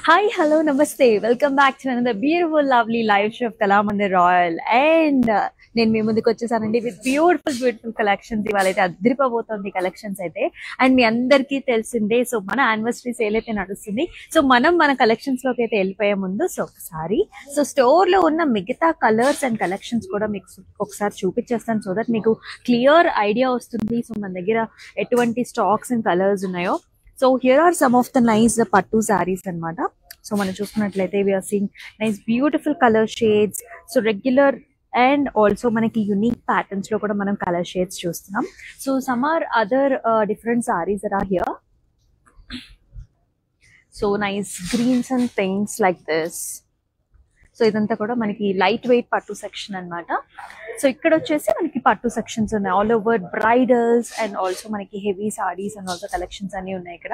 Hi, hello, namaste. Welcome back to another beautiful, lovely live show of Kalamandir Royal. And నేను మీ ముందుకు వచ్చేసానండి with beautiful collections. ఇవాళ అయితే అదిరిపోబోతోంది collections అయితే. And మీ అందరికీ తెలిసిందే, సో మన యానివర్సరీ సేల్ అయితే నడుస్తుంది. సో మన కలెక్షన్స్ లోకి అయితే వెళ్ళిపోయే ముందు సో ఒకసారి సో స్టోర్ లో ఉన్న మిగతా కలర్స్ అండ్ కలెక్షన్స్ కూడా మీకు ఒకసారి చూపించేస్తాను, సో దట్ మీకు క్లియర్ ఐడియా వస్తుంది. సో మన దగ్గర ఎటువంటి స్టాక్స్ అండ్ కలర్స్ ఉన్నాయో. So here are some of the nice pattu saris అన్నమాట. సో మనం చూసుకున్నట్లయితే we are seeing nice beautiful colour shades. So regular and also మనకి యూనిక్ ప్యాటర్న్స్ లో కూడా మనం కలర్ షేడ్స్ చూస్తున్నాం. So some are other different saris are here. So nice greens and things like this. So ఇదంతా కూడా మనకి లైట్ వెయిట్ పట్టు section అన్నమాట. సో ఇక్కడ వచ్చేసి మనకి పట్టు సెక్షన్స్ ఉన్నాయి, all over bridals and also మనకి heavy saris and also collections అన్ని ఉన్నాయి ఇక్కడ.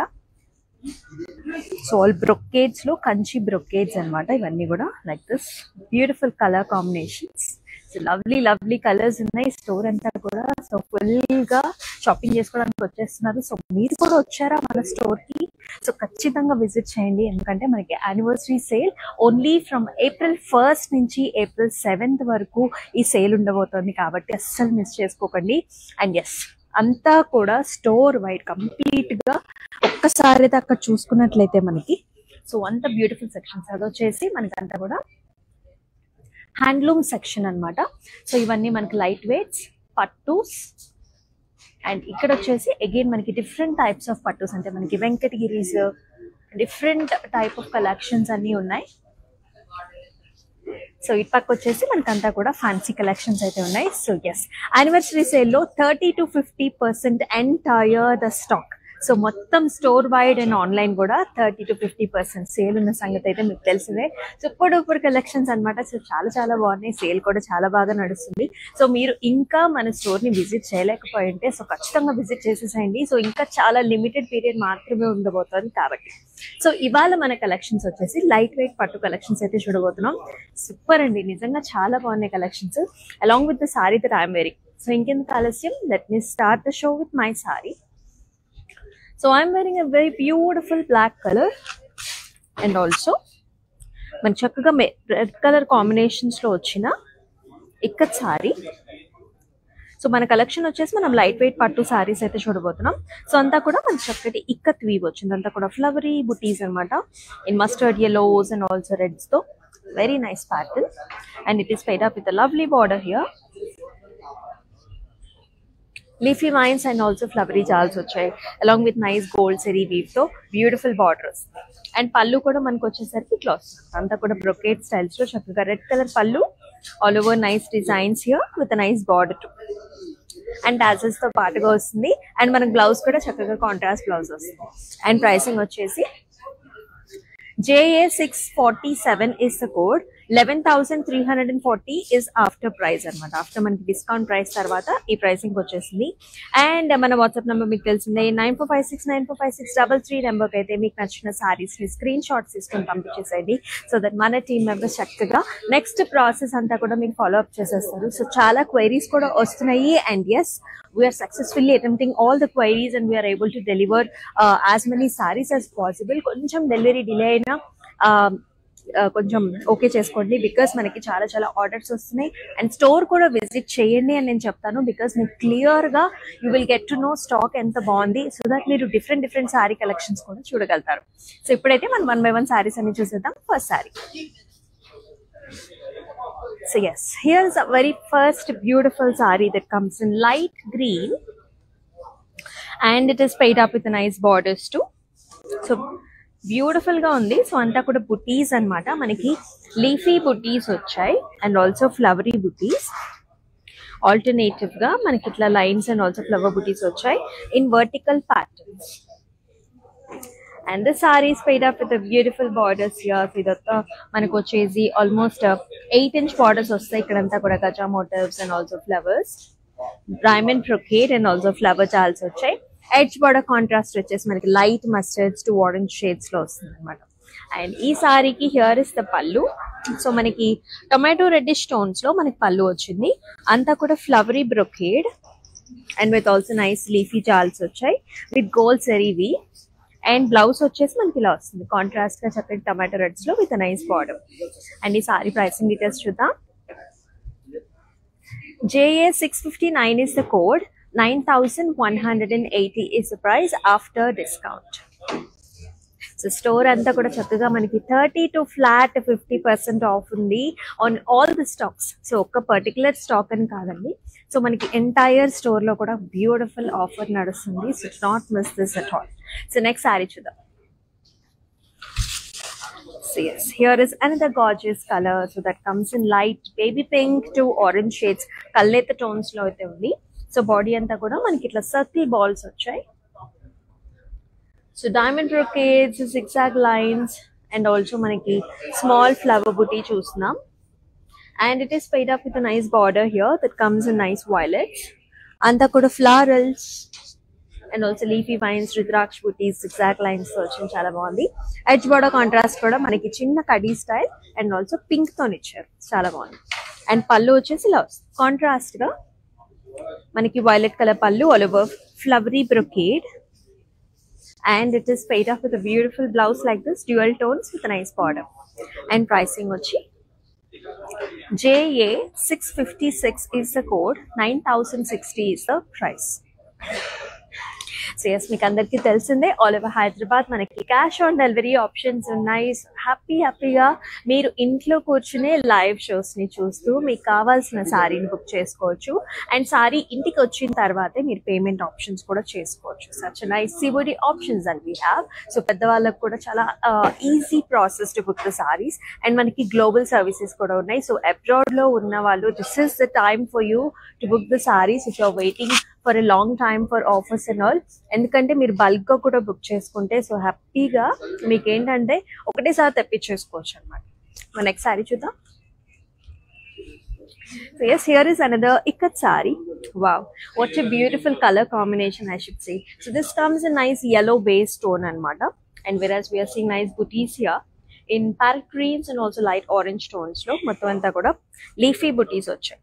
సో ఆల్ బ్రొకేడ్స్ లో కంచి బ్రొకేడ్స్ అన్నమాట ఇవన్నీ కూడా like this beautiful colour combinations. So lovely colours ఉన్నాయి స్టోర్ అంతా కూడా. సో ఫుల్ గా షాపింగ్ చేసుకోవడానికి వచ్చేస్తున్నారు. సో మీరు కూడా వచ్చారా మన స్టోర్ కి? సో ఖచ్చితంగా విజిట్ చేయండి, ఎందుకంటే మనకి anniversary sale only from April 1st నుంచి April 7th వరకు ఈ సేల్ ఉండబోతోంది, కాబట్టి అస్సలు మిస్ చేసుకోకండి. అండ్ ఎస్, అంతా కూడా స్టోర్ వైడ్ కంప్లీట్ గా ఒక్కసారి అక్కడ చూసుకున్నట్లయితే మనకి సో అంత బ్యూటిఫుల్ సెక్షన్స్. అది వచ్చేసి మనకి అంతా కూడా హ్యాండ్లూమ్ సెక్షన్ అన్నమాట. సో ఇవన్నీ మనకి లైట్ వెయిట్స్ పట్టూస్. అండ్ ఇక్కడ వచ్చేసి అగైన్ మనకి డిఫరెంట్ టైప్స్ ఆఫ్ పట్టూస్, అంటే మనకి వెంకటగిరీస్ డిఫరెంట్ టైప్ ఆఫ్ కలెక్షన్స్ అన్ని ఉన్నాయి. సో ఇటు పక్క వచ్చేసి మనకంతా కూడా ఫ్యాన్సీ కలెక్షన్స్ అయితే ఉన్నాయి. సో ఎస్, యానివర్సరీ సేల్ లో 30 to 50% entire the stock. So మొత్తం స్టోర్ వైడ్ అండ్ ఆన్లైన్ కూడా 30 to 50% సేల్ ఉన్న సంగతి అయితే మీకు తెలిసిందే. సో ఇప్పుడు కలెక్షన్స్ అనమాట. సో చాలా బాగున్నాయి, సేల్ కూడా చాలా బాగా నడుస్తుంది. సో మీరు ఇంకా మన స్టోర్ ని విజిట్ చేయలేకపోయి ఉంటే సో ఖచ్చితంగా విజిట్ చేసేసేయండి. సో ఇంకా చాలా లిమిటెడ్ పీరియడ్ మాత్రమే ఉండబోతుంది కాబట్టి. సో ఇవాళ మన కలెక్షన్స్ వచ్చేసి లైట్ వెయిట్ పట్టు కలెక్షన్స్ అయితే చూడబోతున్నాం. సూపర్ అండి, నిజంగా చాలా బాగున్నాయి collections along with the sorry that I'm wearing. So ఇంకెందుకు ఆలస్యం, let me start the show with my sorry. So I'm wearing a very beautiful black color and also మన చక్కగా రెడ్ కలర్ కాంబినేషన్స్ లో వచ్చిన ఇక్కత్ సారీ. సో మన collection వచ్చేసి మనం light weight పట్టు సారీస్ అయితే చూడబోతున్నాం. సో అంతా కూడా మన చక్కటి ఇక్కత్ వీవ్ వచ్చింది, అంతా కూడా ఫ్లవరీ బుటీస్ అనమాట in mustard yellows and also reds తో. Very nice pattern and it is paid up with a lovely border here. Leafy vines and also flowery jaals వచ్చాయి along with nice gold zari weave తో beautiful borders. And పళ్ళు కూడా మనకు వచ్చేసరికి cloth అంతా కూడా brocade styles లో చక్కగా red colour pallu, all over nice designs here with nice border to. And tassels తో పాటుగా వస్తుంది. అండ్ మనకు బ్లౌజ్ కూడా చక్కగా కాంట్రాస్ట్ బ్లౌజ్ వస్తుంది. అండ్ ప్రైసింగ్ వచ్చేసి JA647 is the code. 11,340 is after price అనమాట. ఆఫ్టర్ మనకి డిస్కౌంట్ ప్రైస్ తర్వాత ఈ ప్రైసింగ్ వచ్చేసింది. అండ్ మన వాట్సాప్ నెంబర్ మీకు తెలిసిందే 9456945633 నెంబర్కి అయితే మీకు నచ్చిన సారీస్ ని స్క్రీన్ షాట్స్ తీసుకొని పంపించేసేయండి. సో దట్ మన టీమ్ మెంబర్స్ చక్కగా నెక్స్ట్ ప్రాసెస్ అంతా కూడా మీకు ఫాలో అప్ చేసేస్తారు. సో చాలా క్వైరీస్ కూడా వస్తున్నాయి. And yes, we are successfully attempting all the queries and we are able to deliver as many saris as possible. కొంచెం డెలివరీ డిలే అయినా కొంచెం ఓకే చేసుకోండి, బికాస్ మనకి చాలా ఆర్డర్స్ వస్తున్నాయి. అండ్ స్టోర్ కూడా విజిట్ చేయండి అని నేను చెప్తాను, బికాస్ మీకు క్లియర్ గా you will get to know stock ఎంత బాగుంది, సో దట్ మీరు డిఫరెంట్ సారీ కలెక్షన్స్ కూడా చూడగలుగుతారు. సో ఇప్పుడైతే మనం 1 by 1 సారీస్ అన్ని చూసేద్దాం. First sorry. So yes, here's a very first beautiful saree that comes in light green and it is paid up with a nice borders too. So beautiful గా ఉంది. So అంతా కూడా బుటీస్ అన్నమాట, మనకి లీఫీ బుటీస్ వచ్చాయి and also flowery butis. Alternative గా మనకి ఇట్లా lines and also flower butis వచ్చాయి in vertical patterns. And the saris paid up with the beautiful borders here. So ఇదంతా మనకు వచ్చేసి ఆల్మోస్ట్ 8-inch borders వస్తాయి. ఇక్కడంతా కూడా gaja motifs and also flowers, diamond brocade and also flower jaals వచ్చాయి. ఎడ్జ్ బోర్డర్ కాంట్రాస్ట్ వచ్చేసి మనకి light mustards to orange shades లో వస్తుంది అనమాట. అండ్ ఈ సారీకి హియర్ ఇస్ ద పళ్ళు. సో మనకి టొమాటో రెడ్డిష్ స్టోన్స్ లో మనకి పళ్ళు వచ్చింది, అంతా కూడా flowery brocade and with also nice leafy jaals వచ్చాయి with gold zari. And blouse వచ్చేసి మనకి ఇలా వస్తుంది కాంట్రాస్ట్ గా చక్కటి టమాటో రెడ్స్ లో విత్ నైస్ బార్డర్. అండ్ ఈ సారీ ప్రైసింగ్ డీటెయిల్స్ చూద్దాం. JA659 is the code, 9180 is the price after discount. So store అంతా కూడా చక్కగా మనకి 30 to flat 50% ఆఫ్ ఉంది on all the stocks. So ఒక్క పర్టికులర్ స్టాక్ అని కాదండి, సో మనకి ఎంటైర్ స్టోర్ లో కూడా బ్యూటిఫుల్ ఆఫర్ నడుస్తుంది. So not miss this at all. So next sari చూద్దాం. So yes, here is another gorgeous color. So that comes in light baby pink to orange shades. Kalleta tones lo aithe undi. So body anta kuda maniki itla circle balls vachai. So diamond brocades, zigzag lines, and also maniki small flower booty chusnam. And it is paid up with a nice border here that comes in nice violets. Anta kuda florals and also leafy vines, rudraksha booties, zigzag lines వచ్చింది, చాలా బాగుంది. Edge border contrast కూడా మనకి చిన్న khadi style and also pink తో ఇచ్చారు, చాలా బాగుంది. అండ్ పళ్ళు వచ్చేసి ఇలా వస్తుంది కాంట్రాస్ట్ గా మనకి violet colour pallu all over flowery brocade. And it is paired off with beautiful blouse like this dual tones with nice border. And pricing వచ్చి JA656 is the code, 9060 is the price. So yes మీకు అందరికీ తెలిసిందే all over Hyderabad మనకి cash on delivery options ఉన్నాయి. హ్యాపీగా మీరు ఇంట్లో కూర్చునే లైవ్ షోస్ ని చూస్తూ మీకు కావాల్సిన సారీని బుక్ చేసుకోవచ్చు. అండ్ సారీ ఇంటికి వచ్చిన తర్వాతే మీరు పేమెంట్ ఆప్షన్స్ కూడా చేసుకోవచ్చు. Such nice COD options and we have. So పెద్దవాళ్ళకు కూడా చాలా easy process to book the saris. And మనకి గ్లోబల్ సర్వీసెస్ కూడా ఉన్నాయి. సో అబ్రాడ్ లో ఉన్న వాళ్ళు this is the time for you to book the saris if you are waiting for a long time for offers and all. ఎందుకంటే మీరు bulk గా కూడా బుక్ చేసుకుంటే సో హ్యాపీగా మీకు ఏంటంటే ఒకటేసారి తెప్పించేసుకోవచ్చు అనమాట. నెక్స్ట్ సారీ చూద్దాం. So yes, here is another ikat saree. Wow, what a beautiful color combination I should say. So this comes in nice yellow base tone anamata, and whereas we are seeing nice booties here in parrot greens and also light orange tones lo mottham anta kuda leafy booties వచ్చాయి.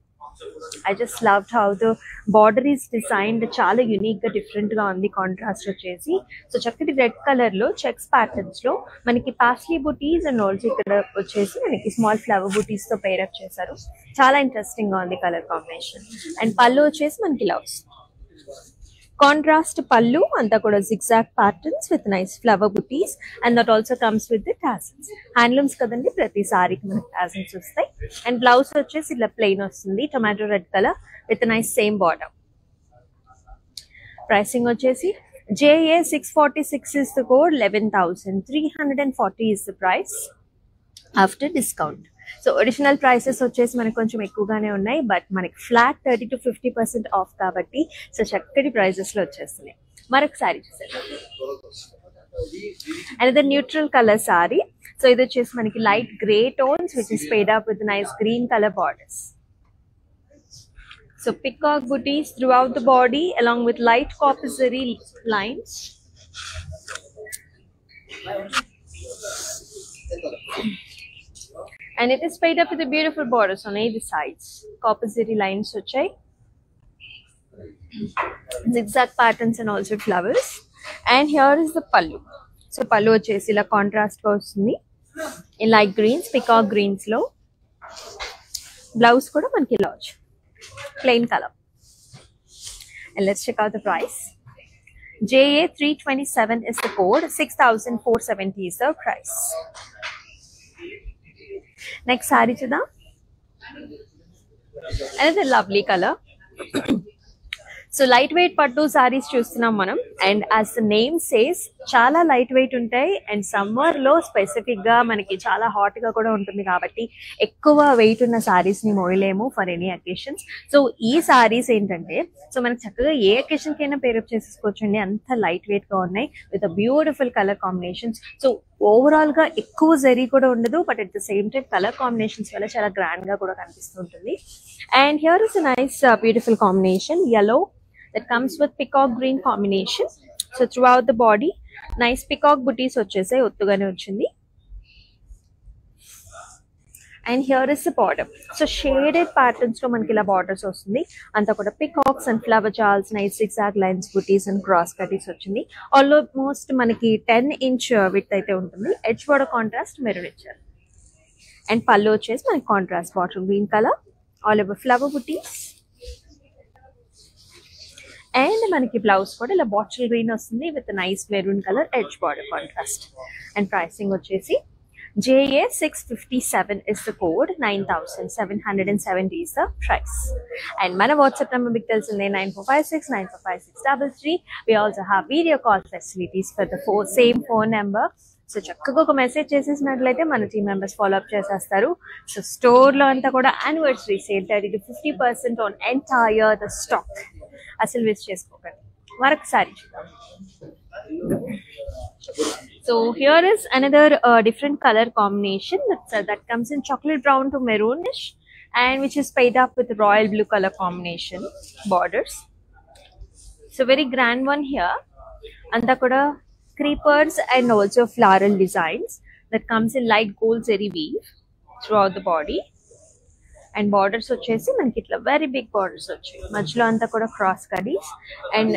I just loved how the border is designed, చాలా unique గా different గా ఉంది contrast వచ్చేసి. So చక్కటి red colour లో checks patterns లో మనకి పాస్లీ బుటీస్ అండ్ ఆల్సో ఇక్కడ వచ్చేసి మనకి స్మాల్ ఫ్లవర్ బుటీస్ తో పేర్ అప్ చేశారు. చాలా ఇంట్రెస్టింగ్ గా ఉంది కలర్ కాంబినేషన్. అండ్ పళ్ళు వచ్చేసి మనకి ఇలా వస్తుంది కాంట్రాస్ట్ పళ్ళు అంతా కూడా zigzag patterns with nice flower booties, and that also comes with the tassels. Handlooms కదండి, ప్రతి సారీకి మనకి tassels వస్తాయి. అండ్ బ్లౌజ్ వచ్చేసి ఇలా ప్లెయిన్ వస్తుంది tomato red colour with nice same border. Pricing వచ్చేసి JA646 is the code, 11,340 is the price after discount. So additional prices వచ్చేసి మనకి కొంచెం ఎక్కువగానే ఉన్నాయి, బట్ మనకి ఫ్లాట్ 30 to 50% ఆఫ్ కాబట్టి సో చక్కటి ప్రైజెస్ లో వచ్చేస్తున్నాయి. మరొక సారీ చూసేద్దాం. Another neutral colour sari. So ఇది వచ్చేసి మనకి light grey tones which is paired up with nice green colour borders. So peacock butis throughout the body along with light copper zari lines. And it is paid up with the beautiful borders on either sides. Copper zari lines వచ్చాయి, zigzag patterns and also flowers. And here is the pallu. So pallu వచ్చేసి ఇలా contrast గా వస్తుంది in light greens, peacock greens లో. Blouse కూడా మనకి ఇలా వచ్చి plain color. And let's check out the price. JA327 is the code, 6,470 is the price. Next saree చూద్దాం. Another lovely color. So light weight పట్టు సారీస్ చూస్తున్నాం మనం. And as the name says చాలా లైట్ వెయిట్ ఉంటాయి. అండ్ సమ్మర్ లో specific గా మనకి చాలా హాట్ గా కూడా ఉంటుంది కాబట్టి ఎక్కువ వెయిట్ ఉన్న సారీస్ ని మోయలేము ఫర్ ఎనీ అకేషన్స్. సో ఈ సారీస్ ఏంటంటే సో మనకి చక్కగా ఏ అకేషన్ కైనా పేరప్ చేసేసుకోవచ్చండి, అంత లైట్ వెయిట్ గా ఉన్నాయి with beautiful colour combinations. So overall గా ఎక్కువ జరీ కూడా ఉండదు, but at the same time colour combinations వల్ల చాలా గ్రాండ్ గా కూడా కనిపిస్తుంటుంది. And here is a nice beautiful combination yellow that comes with peacock green combination. So throughout the body nice peacock booties వచ్చేసాయి, ఒత్తుగానే వచ్చింది. And here is the border. So shaded patterns లో మనకి ఇలా బార్డర్స్ వస్తుంది. అంతా కూడా peacocks and flower jaals, nice zigzag lines, butis and cross కటీస్ వచ్చింది. ఆల్మోస్ట్ మనకి 10 inch విడ్త్ అయితే ఉంటుంది. ఎడ్జ్ బార్డర్ కాంట్రాస్ట్ మెరూన్ ఇచ్చారు. అండ్ పళ్ళు వచ్చేసి మనకి contrast bottle green colour, all over flower butis. And మనకి బ్లౌజ్ కూడా ఇలా బాటిల్ గ్రీన్ వస్తుంది with nice maroon colour edge border contrast. And pricing వచ్చేసి JA657 is the code, 9770 is the price. And mana WhatsApp number మీకు తెలిసిందే 9456945633. We also have video call facilities for the same phone number. So చక్కగా ఒక message చేసేసినట్లయితే మన team members follow up చేసేస్తారు. So store లో అంతా కూడా anniversary sale 30 to 50% on entire the stock. అసలు మిస్ చేసుకోకండి. మరొకసారి చూద్దాం. So here is another different color combination that comes in chocolate brown to maroonish, and which is paid up with royal blue color combination borders. So very grand one here. Anta kuda creepers and also floral designs that comes in light gold zari weave throughout the body. And borders వచ్చేసి మనకి ఇట్లా very big borders వచ్చాయి. మధ్యలో అంతా కూడా cross కడీస్. And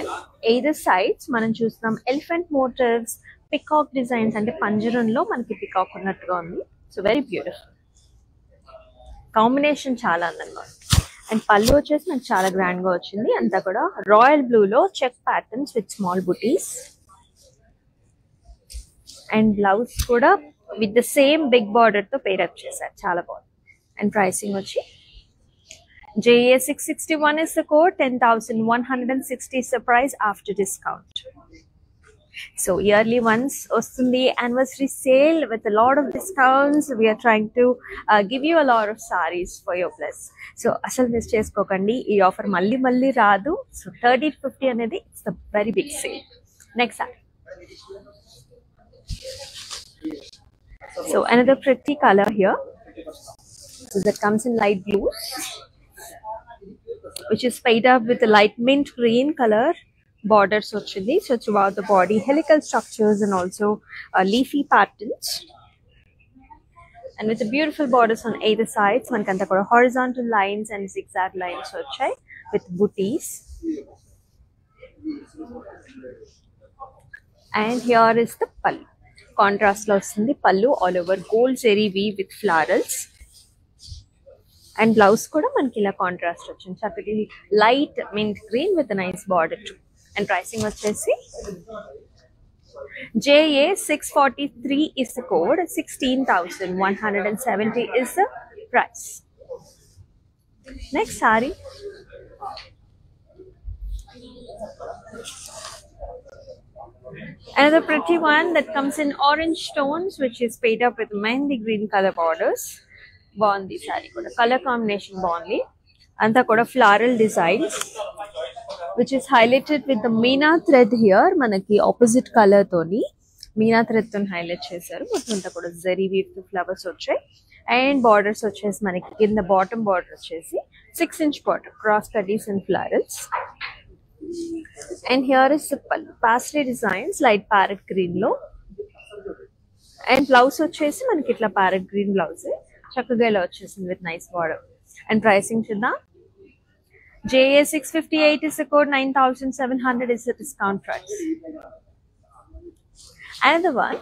either sides మనం చూస్తున్నాం elephant motifs, peacock designs, అంటే పంజరంలో మనకి పికాక్ ఉన్నట్టుగా ఉంది. సో వెరీ బ్యూటిఫుల్ కాంబినేషన్, చాలా అందంగా ఉంది. అండ్ పళ్ళు వచ్చేసి మనకి చాలా గ్రాండ్ గా వచ్చింది. అంతా కూడా రాయల్ బ్లూ లో check patterns with small butis. And blouse కూడా with the same big border తో పేరప్ చేశారు. చాలా బాగుంది. అండ్ ప్రైసింగ్ వచ్చి JA661 is the code, 10,160 is the price after discount. So yearly once ostundi anniversary sale with a lot of discounts. We are trying to give you a lot of sarees for your place. So asal miss cheskokandi, ee offer malli raadu. So 30 to 50 anedi it's the very big sale. Next saree. So another pretty color here. So that comes in light blue, which is paid up with a light mint green color borders ochindi. So throughout the body helical structures and also leafy patterns, and with the beautiful borders on either sides. Manakanta kuda horizontal lines and zigzag lines vachai with booties. And here is the pallu. Contrast lo vastundi pallu, all over gold zari weave with florals. And blouse kuda manaki ila contrast vachindi, chakati light mint green with a nice border too. And pricing vachesi JA643 is the code, 16,170 is the price. Next saree. Another pretty one that comes in orange tones, which is paid up with mehndi green color borders. బాగుంది సారీ కూడా, colour combination బాగుంది. అంతా కూడా floral designs which is highlighted with the meena thread here. మనకి opposite colour తోని meena thread తో highlight చేశారు. మొత్తం అంతా కూడా జరీ వీవ్ ఫ్లవర్స్ వచ్చాయి. అండ్ బార్డర్స్ వచ్చేసి మనకి కింద బాటమ్ బార్డర్ వచ్చేసి 6 inch బార్డర్, క్రాస్ కటీస్ and florals. And here is paisley designs light parrot green లో. అండ్ బ్లౌజ్ వచ్చేసి మనకి ఇట్లా ప్యారెట్ గ్రీన్ బ్లౌజ్ చక్కగా ఇలా వచ్చేసింది with nice border. And pricing చూద్దాం. JA658 is the code, 9,700 is the discount price. Another one.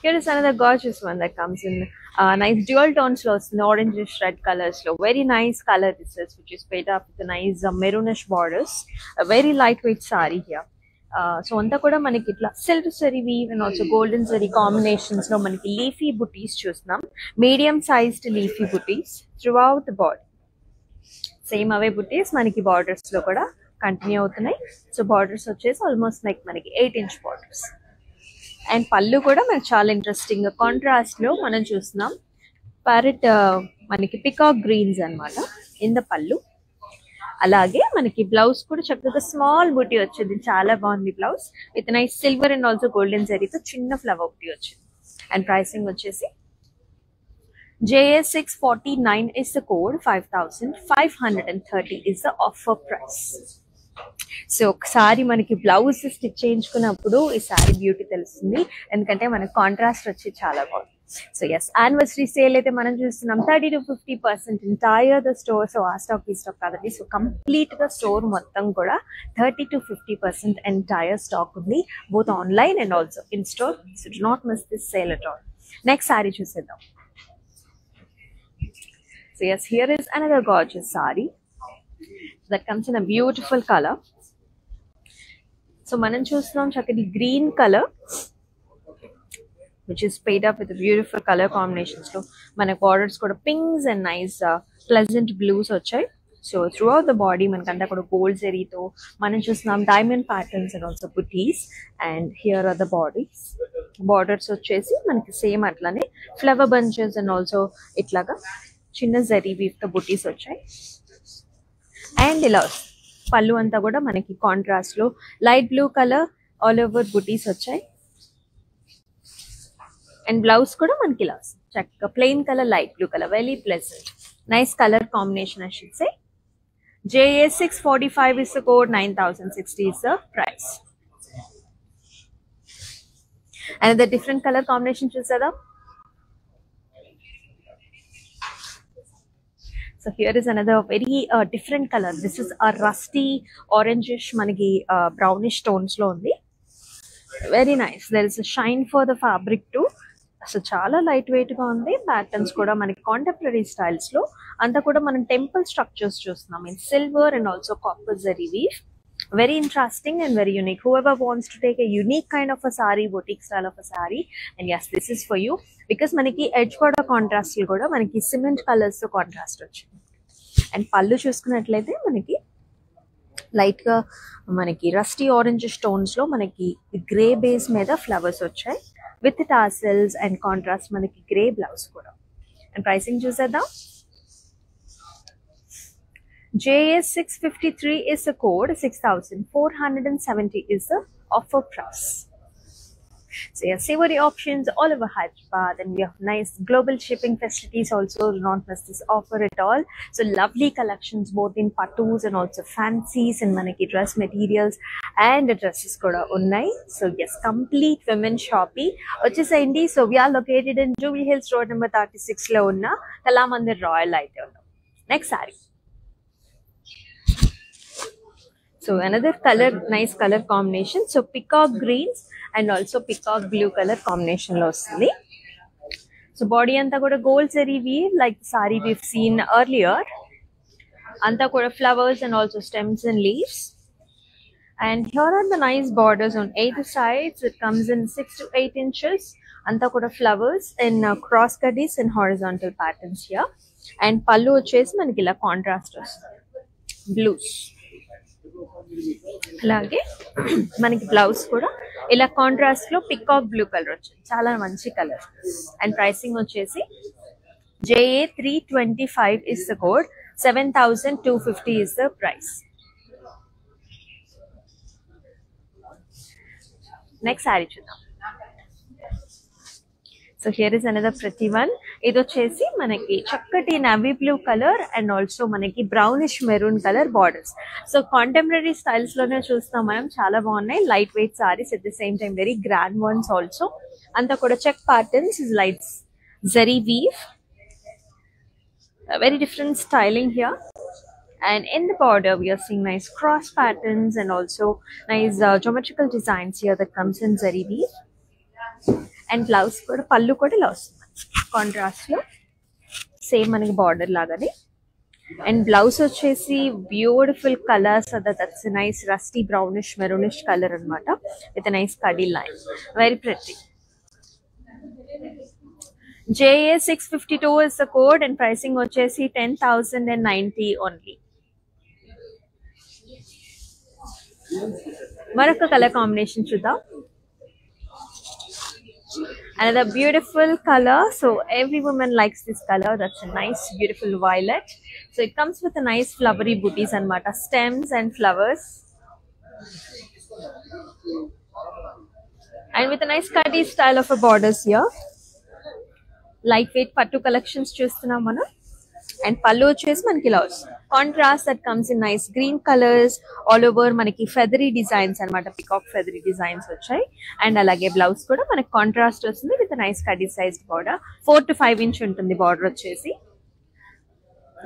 Here is another gorgeous one that comes in nice dual tones lo, orangish red colors lo. Very nice color this is, which is paid up with the nice maroonish borders. A very lightweight saree here. So anta kuda maniki itla silver zari weave and also golden zari combinations lo maniki leafy booties chusnam. Medium sized leafy booties throughout the body. Same away booties maniki borders lo kuda continue avutunnai. So borders vachesi almost like maniki 8 inch borders. And pallu kuda manaku chaala interesting ga contrast lo manam chusnam. Parrot maniki peacock greens anamata in the pallu. అలాగే మనకి blouse కూడా చక్కగా small బూటీ వచ్చింది. చాలా బాగుంది blouse with nice silver and also golden జరీతో చిన్న flower బూటీ వచ్చింది. అండ్ ప్రైసింగ్ వచ్చేసి JA649 is the code, 5,530 is the offer price. So ఒకసారి మనకి బ్లౌజ్ స్టిచ్ చేయించుకున్నప్పుడు ఈ సారీ బ్యూటీ తెలుస్తుంది, ఎందుకంటే మనకి కాంట్రాస్ట్ వచ్చి చాలా బాగుంది. సో ఎస్, యానివర్సరీ సేల్ అయితే మనం చూస్తున్నాం 30 to 50% entire the store. So ఆ స్టాక్ ఈ స్టాక్ కాదండి. సో కంప్లీట్ గా స్టోర్ మొత్తం కూడా 30 to 50% ఎంటైర్ స్టాక్ ఉంది, both online and also in store. So do not miss this sale at all. Next sari చూసేద్దాం. So yes, here is another gorgeous sari that comes in a beautiful colour. So మనం చూస్తున్నాం చక్కటి green colour which is paid up with the beautiful color combinations. So మన borders కూడా pinks and nice pleasant blues వచ్చాయి. So throughout the body మనకంతా కూడా gold జరీతో మనం చూస్తున్నాం diamond patterns and also butis. And here are the borders వచ్చేసి మనకి సేమ్ అట్లానే ఫ్లవర్ బంచెస్ అండ్ ఆల్సో ఇట్లాగా చిన్న జరీ వీవ్ తో బుటీస్ వచ్చాయి. అండ్ ఇలా పళ్ళు అంతా కూడా మనకి కాంట్రాస్ట్ లో light blue colour all over బుటీస్ వచ్చాయి. అండ్ బ్లౌజ్ కూడా మనకి ఇలా చక్కగా plain colour light blue colour, very pleasant nice colour combination I should say. JA645 is the code, 9060 is the price. Another different color combination chusada. So here is another very different color. This is a rusty orangish manaki brownish tones lo undi. Very nice. There is a shine for the fabric too. So చాలా light weight గా ఉంది. Patterns కూడా మనకి contemporary styles లో అంతా కూడా మనం temple structures చూస్తున్నాం in silver and also copper zari weave. Very interesting and very unique. Whoever wants to take a unique kind of a saree, boutique style of a saree, and yes, this is for you, because మనకి edge కూడా contrast కూడా మనకి cement colours తో contrast వచ్చింది. And పళ్ళు చూసుకున్నట్లయితే మనకి light గా మనకి రస్టీ ఆరెంజ్ స్టోన్స్ లో మనకి గ్రే బేస్ మీద ఫ్లవర్స్ వచ్చాయి విత్ టాసెల్స్ అండ్ కాంట్రాస్ట్ మనకి గ్రే బ్లౌజ్ కూడా. అండ్ ప్రైసింగ్ చూసేద్దాం. JA653 is the code, 6470 is the offer price. So yeah, savory options all over Hyderabad, and we have nice global shipping facilities also. Do not miss this offer at all. So lovely collections both in pattus and also fancies and manaki dress materials and dresses kuda unnai. So yes, complete women shopping vachesayindi. So we are located in Jubilee Hills Road number 36 lo unna Kalamandir Royal aithe unnam. Next saree. So another color, nice color combination. So peacock greens and also peacock blue color combination lo vasthundi. So body anta kuda gold zari weave like the saree we've seen earlier. Anta kuda flowers and also stems and leaves. And here are the nice borders on either sides. It comes in 6 to 8 inches. Anta kuda flowers in cross cutties and horizontal patterns here. And pallu vachesi manaki ila contrast vastundi blues. అలాగే మనకి blouse కూడా ఇలా contrast లో peacock blue colour వచ్చింది, చాలా మంచి colour. And pricing వచ్చేసి JA325 is the code, 7250 is the price. Next sari చూద్దాం. So here is another pretty one. ఇది వచ్చేసి మనకి చక్కటి navy blue colour and also మనకి brownish maroon colour borders. So contemporary styles లోనే చూస్తాం మనం, చాలా బాగున్నాయి. Light weight saris at the same time very grand ones also. అంతా కూడా check patterns is light zari weave, very different styling here. And in the border we are seeing nice cross patterns and also nice geometrical designs here that comes in zari weave. And blouse kuda pallu kuda ఇలా వస్తుంది contrast లో same మనకి border లాగానే. And blouse వచ్చేసి beautiful colours, that's nice rusty brownish maroonish colour అన్నమాట with nice కడీ line, very pretty. JA652 is the code and pricing వచ్చేసి 10,090 only. మరొక కలర్ కాంబినేషన్ చూద్దాం. Another beautiful color. So every woman likes this color. That's a nice beautiful violet. So it comes with a nice flowery booties and mata stems and flowers, and with a nice cutty style of a borders here. Lightweight pattu collections చూస్తున్నాం మనం. And pallu వచ్చేసి మనకి ఇలా వస్తుంది contrast that comes in nice green colours all over మనకి ఫెదరీ designs అన్నమాట, peacock ఫెదరీ designs వచ్చాయి. And అలాగే బ్లౌజ్ కూడా మనకి కాంట్రాస్ట్ వస్తుంది విత్ నైస్ కడ్డీ సైజ్డ్ బార్డర్. 4 to 5 inch ఉంటుంది బార్డర్ వచ్చేసి.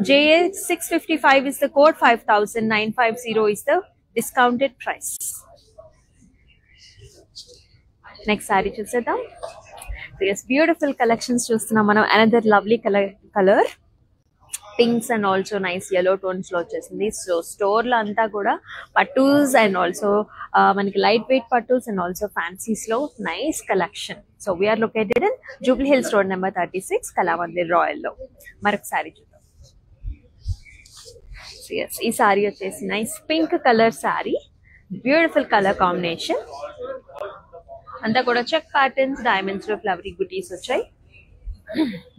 JA 655 is the code, 5,950 is the discounted price. Next saree చూసేద్దాం. Yes, beautiful collections చూస్తున్నాం మనం. Another lovely color pinks and also nice yellow tones లో వచ్చేసింది. సో స్టోర్ లో అంతా కూడా పట్టూస్ అండ్ ఆల్సో మనకి light weight pattus and also fancies లో nice collection. So we're located in Jubilee Hills road number 36 Kalamandir Royal లో. మరొక సారీ చూద్దాం. ఈ సారీ వచ్చేసి nice pink colour sari, beautiful colour combination. అంతా కూడా చెక్ ప్యాటర్న్స్, డైమండ్స్ లో ఫ్లవరీ బుటీస్ వచ్చాయి.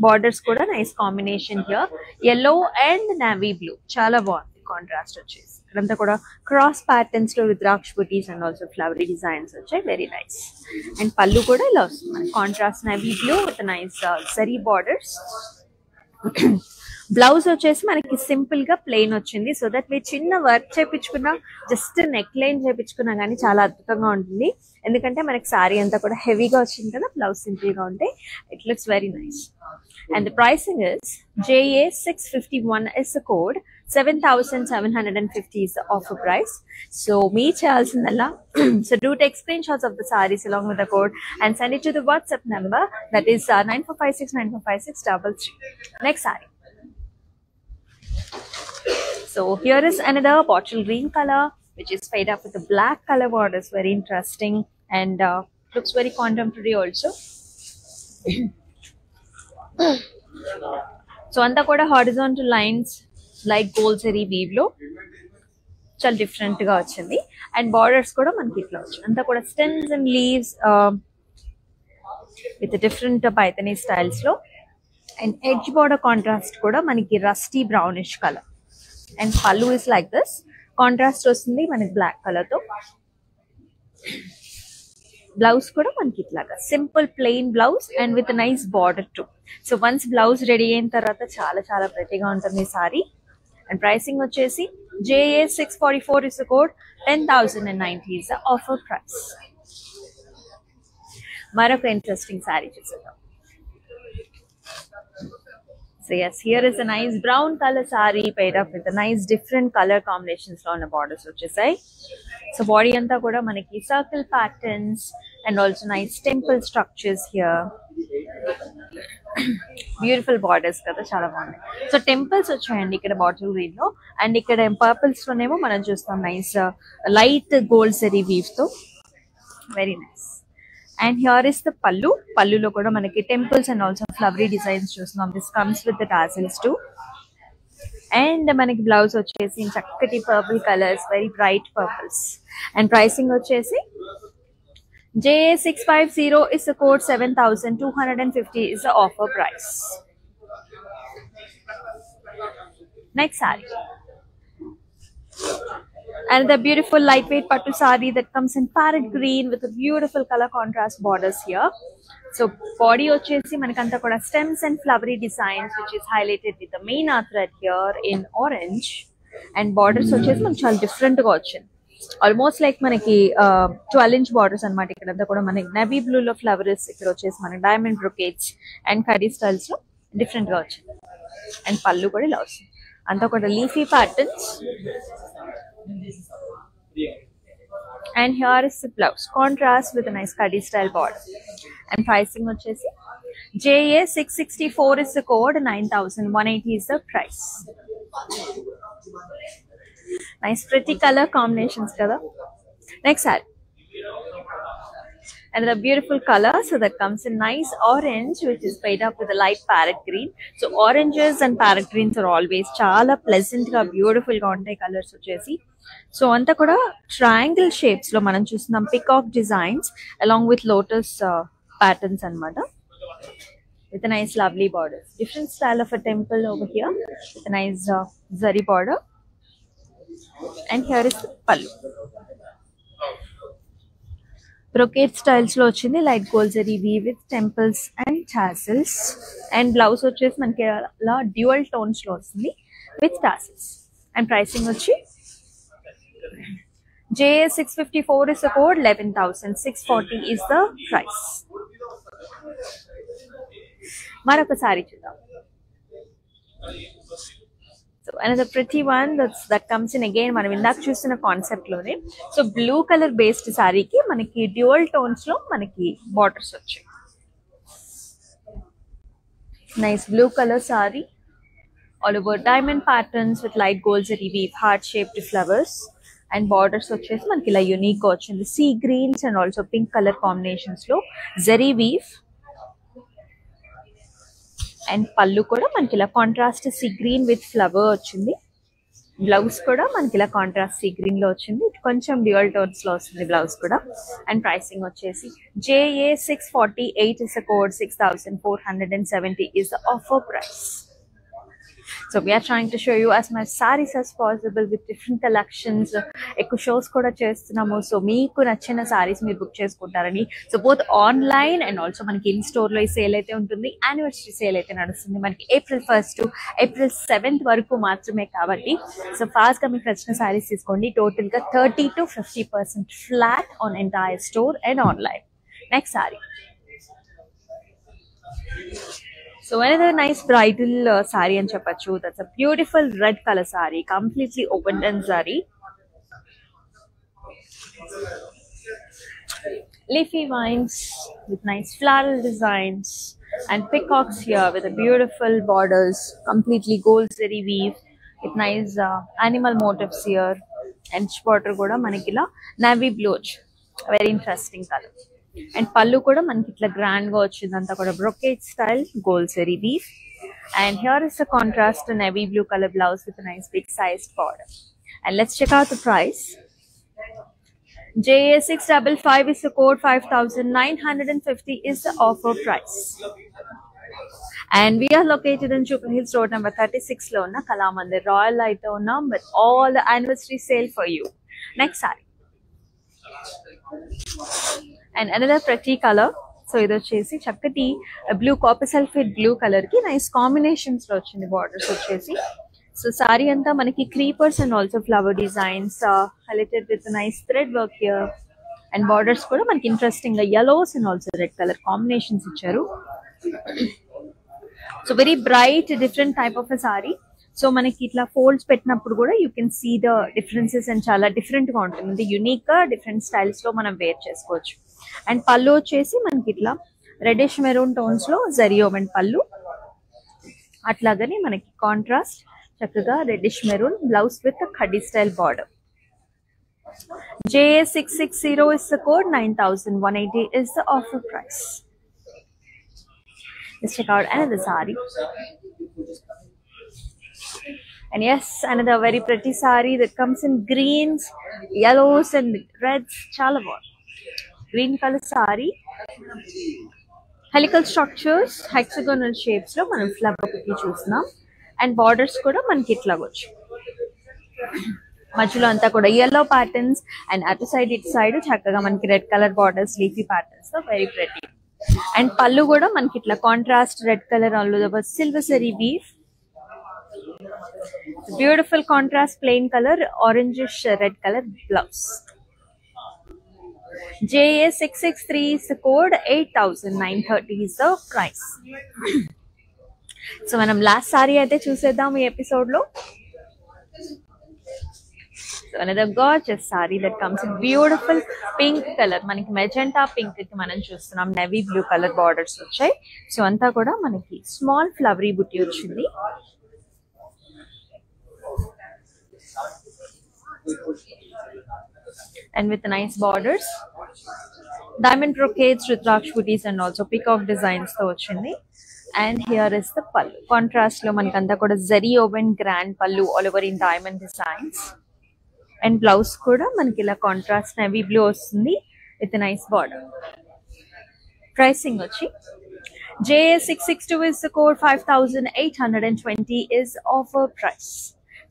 బార్డర్స్ కూడా nice combination here, yellow and navy blue, చాలా బాగుంది కాంట్రాస్ట్ వచ్చేసి. ఇక్కడంతా కూడా క్రాస్ ప్యాటర్న్స్ లో రుద్రాక్ష బుటీస్ అండ్ ఆల్సో ఫ్లవరీ డిజైన్స్ వచ్చాయి, వెరీ నైస్. అండ్ పళ్ళు కూడా ఇలా వస్తుంది contrast navy blue with nice zari borders. Blouse వచ్చేసి మనకి సింపుల్ గా ప్లెయిన్ వచ్చింది. సో దట్ మీరు చిన్న వర్క్ చేయించుకున్నా, జస్ట్ నెక్ లైన్ చేయించుకున్నా కానీ చాలా అద్భుతంగా ఉంటుంది. ఎందుకంటే మనకి సారీ అంతా కూడా హెవీగా వచ్చింది కదా, బ్లౌజ్ సింపుల్ గా ఉంటే it looks very nice. And the pricing is JA 651 is the code, 7,750 is the offer price. So me చేయాల్సిందల్లా so do take screenshots of the sarees along with the code and send it to the WhatsApp number, that is 9456945633. Next saree. So here is another bottle green color which is paired up with the black color borders, very interesting and looks very contemporary also. So anta kuda horizontal lines like gold zari weave lo చాలా different గా వచ్చింది. And borders కూడా మనకి ఇట్లా వచ్చింది. అంతా కూడా stems and leaves with different Paithani styles లో. అండ్ ఎడ్జ్ బార్డర్ కాంట్రాస్ట్ కూడా మనకి రస్టీ బ్రౌనిష్ కలర్. అండ్ పళ్ళు ఇస్ లైక్ దిస్, కాంట్రాస్ట్ వస్తుంది మనకి బ్లాక్ కలర్ తో. బ్లౌజ్ కూడా మనకి ఇట్లాగా simple plain blouse and with nice border to. So once blouse ready అయిన తర్వాత చాలా చాలా ప్రెటీగా ఉంటుంది ఈ సారీ. అండ్ ప్రైసింగ్ వచ్చేసి JA 644 is the code, 10,090 is the offer price. మరొక ఇంట్రెస్టింగ్ సారీ చూసేద్దాం. So yes, here is a nice brown color saree paired up with a nice different color combinations on the borders వచ్చేసాయి. So body anta kuda manaki circle patterns and also nice temple structures here. Beautiful borders kada, చాలా బాగున్నాయి. So temples వచ్చాయండి ఇక్కడ bottle green లో. అండ్ ఇక్కడ purples లోనేమో మనం చూస్తాం nice light gold zari weave తో, very nice. And here is the pallu. పళ్ళులో కూడా మనకి temples and also flowery designs చూస్తున్నాం. This comes with the tassels too. And మనకి బ్లౌజ్ వచ్చేసి చక్కటి purple colours, very bright purples. And pricing వచ్చేసి JA 650 is the code, 7,250 is the offer price. Next saree. Another beautiful lightweight pattu saree that comes in parrot green with a beautiful color contrast borders here. So body వచ్చేసి మనకంతా కూడా stems and flowery designs which is highlighted with the main thread here in orange. And borders వచ్చేసి మనకి చాలా different గా వచ్చింది. Almost like మనకి 12 inch borders అనమాట. ఇక్కడంతా కూడా మనకి నవీ బ్లూ లో ఫ్లవర్స్, ఇక్కడ వచ్చేసి మనకి diamond brocades and khadi styles లో డిఫరెంట్ గా వచ్చింది. అండ్ పళ్ళు కూడా ఇలా వస్తుంది. అంతా కూడా leafy patterns. And here is the blouse contrast with nice khadi style border. And pricing వచ్చేసి JA 664 is the code, 9,180 is the price. Nice pretty color combinations kada. Next saree. Another beautiful color, so that comes in nice orange which is paired up with a light parrot green. So oranges and parrot greens are always చాలా pleasant గా beautiful గా ఉంటాయి colours వచ్చేసి. So అంతా కూడా triangle shapes లో మనం చూస్తున్నాం peacock designs along with lotus patterns అన్నమాట. With a nice lovely border, different style of a temple over here with a nice zari border. And here is the pallu. Brocade styles lo ochindi, like gold zari weave with temples and tassels. And blouse వచ్చేసి మనకి అలా dual tones లో వస్తుంది with tassels. And pricing వచ్చి JA654 is the code, 11,640 is the price. మరొక సారీ చూద్దాం. So another pretty one that comes in again మనం ఇందాక చూస్తున్న కాన్సెప్ట్ లోనే. సో బ్లూ కలర్ బేస్డ్ సారీకి మనకి డ్యూయల్ టోన్స్ లో మనకి బార్డర్స్ వచ్చాయి. Nice blue colour sari, all over diamond patterns with light gold zari weave, heart shaped flowers and borders వచ్చేసి మనకి ఇలా యూనిక్ గా వచ్చింది. Sea greens and also pink colour combinations లో జరీ వీవ్. అండ్ పళ్ళు కూడా మనకి ఇలా contrast sea green with flower వచ్చింది. బ్లౌజ్ కూడా మనకి ఇలా కాంట్రాస్ట్ సీ గ్రీన్ లో వచ్చింది. కొంచెం డ్యూయల్ టోన్స్ లో వస్తుంది బ్లౌజ్ కూడా. అండ్ ప్రైసింగ్ వచ్చేసి JA648 is the code, 6,470 is the offer price. So we are trying to show you as much sarees as possible with different collections. ఎక్కువ shows కూడా చేస్తున్నాము. సో మీకు నచ్చిన సారీస్ మీరు బుక్ చేసుకుంటారని. So both online and also మనకి in store లో ఈ సేల్ అయితే ఉంటుంది. యానివర్సరీ సేల్ అయితే నడుస్తుంది మనకి April 1st to April 7th వరకు మాత్రమే కాబట్టి. సో ఫాస్ట్ గా మీకు నచ్చిన సారీస్ తీసుకోండి. టోటల్ గా 30 to 50% flat on entire store and online. Next sorry. So another nice bridal saree and chappachu. That's a beautiful red color saree, completely open end saree. Leafy vines with nice floral designs and peacocks here with a beautiful borders, completely gold zari weave with nice animal motifs here. And border kuda manakila navy blue, very interesting color. And పళ్ళు కూడా మనకి ఇట్లా grand గా వచ్చింది. అంతా కూడా brocade style gold zari weave. And here is the contrast navy blue colour blouse with nice big sized border. And let's check out the price. JA655 is the code, 5,950 is the offer price. And we are located in Jubilee Hills Road number 36 lo unna Kalamandir Royal Light unnam with all the anniversary sale for you. Next saree. And another pretty color. So ఇది వచ్చేసి చక్కటి blue copper sulphate blue colour కి nice combinations లో వచ్చింది borders వచ్చేసి. So sari అంతా మనకి creepers and also flower designs highlighted with nice thread work here. And borders కూడా మనకి ఇంట్రెస్టింగ్ గా yellows and also red colour combinations ఇచ్చారు. So very bright different type of a sari. So మనకి ఇట్లా ఫోల్డ్స్ పెట్టినప్పుడు కూడా you can see the differences and చాలా different గా ఉంటుంది. యూనిక్ గా డిఫరెంట్ స్టైల్స్ లో మనం వేర్ చేసుకోవచ్చు. అండ్ పళ్ళు వచ్చేసి మనకి ఇట్లా రెడిష్ మెరూన్ టోన్స్ లో జరీ ఓవెన్ పళ్ళు. అట్లాగనే మనకి కాంట్రాస్ట్ చక్కగా reddish maroon blouse with khaddi style border. JA660 is the code, 9,180 is the offer price. Let's check out another saree. And yes, another very pretty saree that comes in greens, yellows and reds. Chala bagundi. Green color saree, helical structures, hexagonal shapes lo manam flower putti chusnam. And borders kuda manaki itla vachu. మధ్యలో అంతా కూడా yellow patterns and అటు side ఇటు side చక్కగా మనకి red colour borders leafy patterns తో very pretty. And పళ్ళు కూడా మనకి ఇట్లా contrast red colour all over silver zari weave. Beautiful contrast plain colour orangish red colour blouse. JA663 is the code, 8,930 is the price. So మనం last sari అయితే చూసేద్దాం ఈ episode లో. So another gorgeous saree that comes in beautiful pink color. మనకి magenta pink కి మనం చూస్తున్నాం navy blue colour borders వచ్చాయి. సో అంతా కూడా మనకి స్మాల్ ఫ్లవరీ బుట్టి వచ్చింది. And with nice borders, diamond brocades, rudraksh booties and also peacock designs తో వచ్చింది. And here is the pallu. Contrast lo manakanta kuda zari woven grand pallu all over in diamond designs. And blouse kuda manaki ila contrast navy blue vastundi with a nice border. Pricing vachi JA662 is the code, 5,820 is offer price.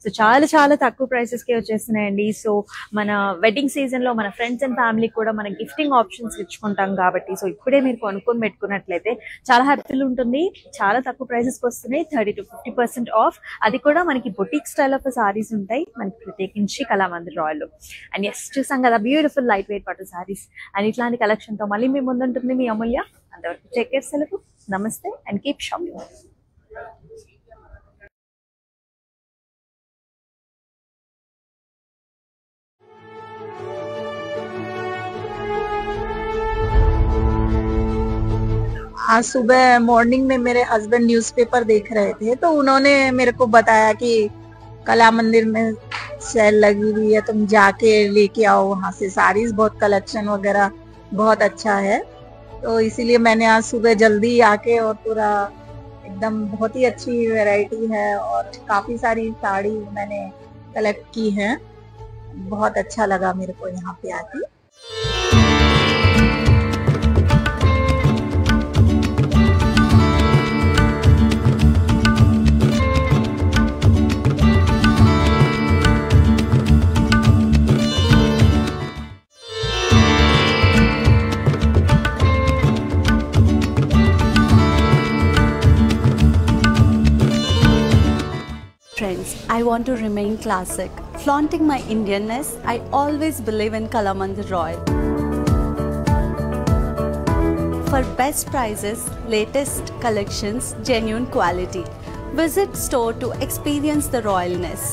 So చాలా చాలా తక్కువ prices కి వచ్చేస్తున్నాయండి. So మన wedding season లో మన friends and ఫ్యామిలీకి కూడా మన గిఫ్టింగ్ ఆప్షన్స్ ఇచ్చుకుంటాం కాబట్టి, సో ఇప్పుడే మీరు కొనుక్కొని పెట్టుకున్నట్లయితే చాలా హ్యాపీగా ఉంటుంది. చాలా తక్కువ ప్రైసెస్ కి వస్తున్నాయి, 30 to 50% ఆఫ్. అది కూడా మనకి బొటిక్ స్టైల్ ఆఫ్ సారీస్ ఉంటాయి మనకి ప్రత్యేకించి కళామందిర్ రాయల్ లో. అండ్ ఎస్, చూసాం కదా బ్యూటిఫుల్ లైట్ వెయిట్ పట్టు సారీస్. అండ్ ఇట్లాంటి కలెక్షన్ తో మళ్ళీ మీ ముందుంటుంది మీ అమూల్య. అంతవరకు టేక్ కేర్, సెలవు, నమస్తే అండ్ కీప్ షాపింగ్. आज सुबह मॉर्निंग में मेरे हस्बैंड न्यूज़पेपर देख रहे थे, तो उन्होंने मेरे को बताया कि कला मंदिर में सेल लगी हुई है, तुम जाके लेके आओ वहाँ से साड़ीज, बहुत कलेक्शन वगैरह बहुत अच्छा है। तो इसीलिए मैंने आज सुबह जल्दी आके और पूरा एकदम बहुत ही अच्छी वैरायटी है और काफी सारी साड़ी मैंने कलेक्ट की है। बहुत अच्छा लगा मेरे को यहाँ पे आके। Friends, I want to remain classic. Flaunting my Indianness, I always believe in Kalamandir Royal. For best prices, latest collections, genuine quality. Visit store to experience the royalness.